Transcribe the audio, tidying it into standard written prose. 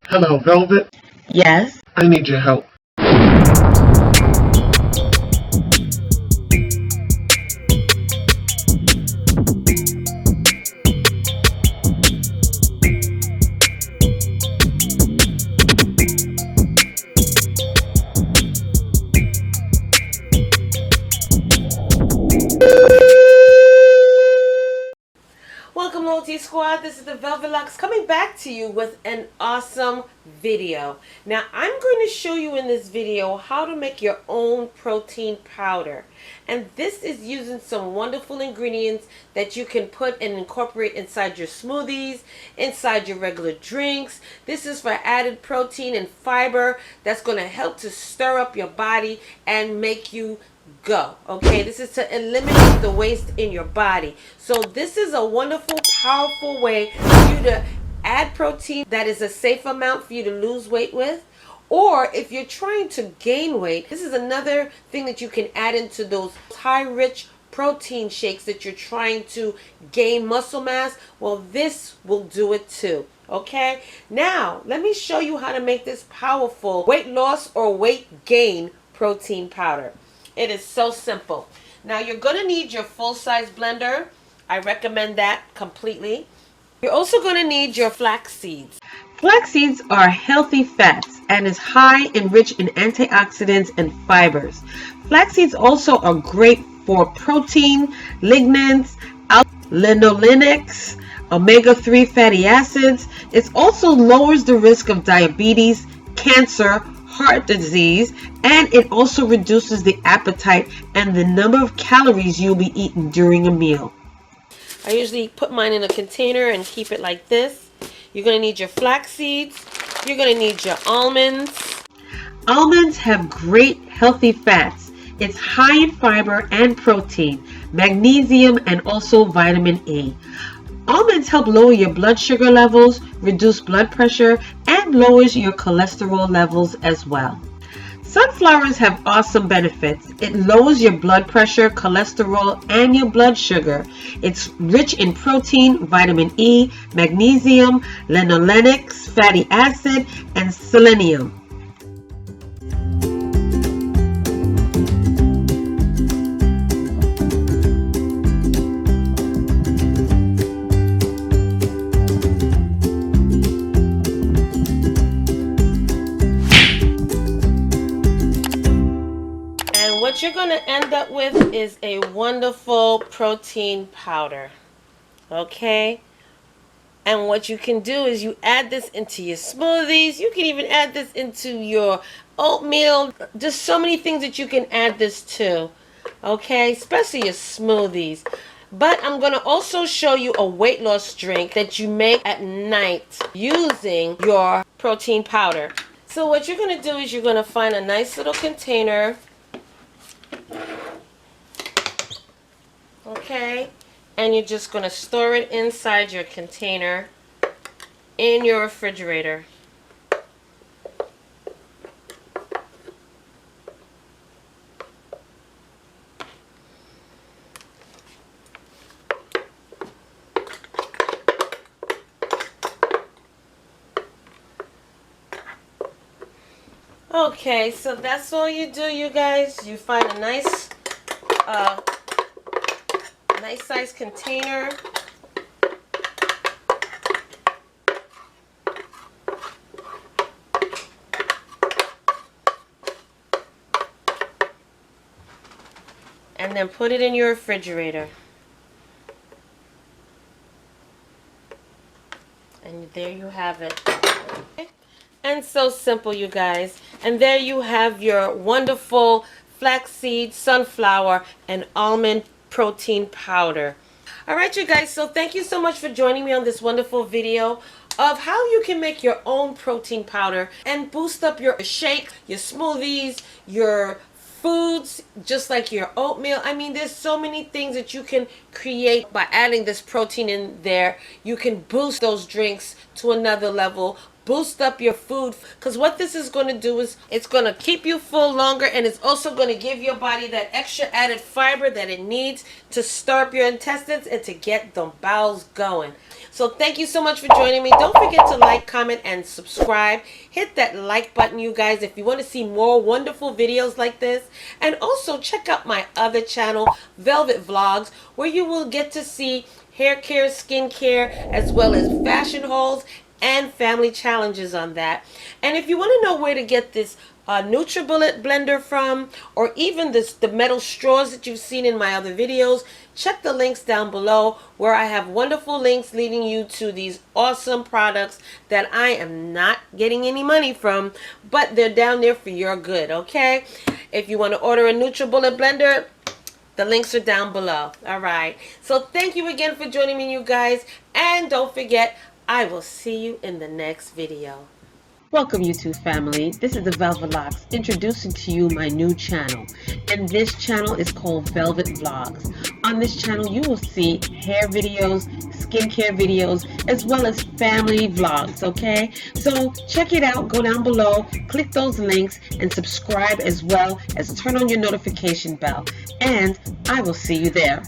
Hello, Velvet. Yes. I need your help. Welcome, Loyalty Squad. This is the Velvet Lux coming back to you with an awesome video. Now, I'm going to show you in this video how to make your own protein powder. And this is using some wonderful ingredients that you can put and incorporate inside your smoothies, inside your regular drinks. This is for added protein and fiber that's going to help to stir up your body and make you go. Okay, this is to eliminate the waste in your body. So this is a wonderful, powerful way for you to add protein that is a safe amount for you to lose weight with. Or if you're trying to gain weight, this is another thing that you can add into those high rich protein shakes that you're trying to gain muscle mass. Well, this will do it too. Okay, now let me show you how to make this powerful weight loss or weight gain protein powder. It is so simple. Now you're going to need your full-size blender. I recommend that completely. You're also going to need your flax seeds. Flax seeds are healthy fats and is high and rich in antioxidants and fibers. Flax seeds also are great for protein, lignans, linolenics, omega-3 fatty acids. It also lowers the risk of diabetes, cancer, heart disease, and it also reduces the appetite and the number of calories you'll be eating during a meal. I usually put mine in a container and keep it like this. You're going to need your flax seeds. You're going to need your almonds. Almonds have great healthy fats. It's high in fiber and protein, magnesium, and also vitamin E. Almonds help lower your blood sugar levels, reduce blood pressure, and lowers your cholesterol levels as well. Sunflowers have awesome benefits. It lowers your blood pressure, cholesterol, and your blood sugar. It's rich in protein, vitamin E, magnesium, linolenics, fatty acid, and selenium. What you're going to end up with is a wonderful protein powder. Okay? And what you can do is you add this into your smoothies. You can even add this into your oatmeal. Just so many things that you can add this to. Okay? Especially your smoothies. But I'm going to also show you a weight loss drink that you make at night using your protein powder. So what you're going to do is you're going to find a nice little container. Okay, and you're just going to store it inside your container in your refrigerator. Okay, so that's all you do, you guys. You find a nice size container. And then put it in your refrigerator. And there you have it. Okay. And so simple, you guys. And there you have your wonderful flaxseed, sunflower, and almond protein powder. Alright, you guys, so thank you so much for joining me on this wonderful video of how you can make your own protein powder and boost up your shake, your smoothies, your foods, just like your oatmeal. I mean, there's so many things that you can create by adding this protein in there. You can boost those drinks to another level boost up your food, because what this is going to do is it's going to keep you full longer, and it's also going to give your body that extra added fiber that it needs to stir up your intestines and to get the bowels going. So thank you so much for joining me. Don't forget to like, comment, and subscribe. Hit that like button, you guys, if you want to see more wonderful videos like this. And also check out my other channel, Velvet Vlogs, where you will get to see hair care, skin care, as well as fashion hauls and family challenges on that. And if you want to know where to get this NUTRIBULLET blender from, or even the metal straws that you've seen in my other videos, check the links down below, where I have wonderful links leading you to these awesome products that I am not getting any money from, but they're down there for your good, okay? If you want to order a NUTRIBULLET blender, the links are down below. All right. So thank you again for joining me, you guys. And don't forget, I will see you in the next video. Welcome, YouTube family. This is the Velvet Locks introducing to you my new channel, and this channel is called Velvet Vlogs. On this channel you will see hair videos, skincare videos, as well as family vlogs, okay? So check it out, go down below, click those links, and subscribe, as well as turn on your notification bell, and I will see you there.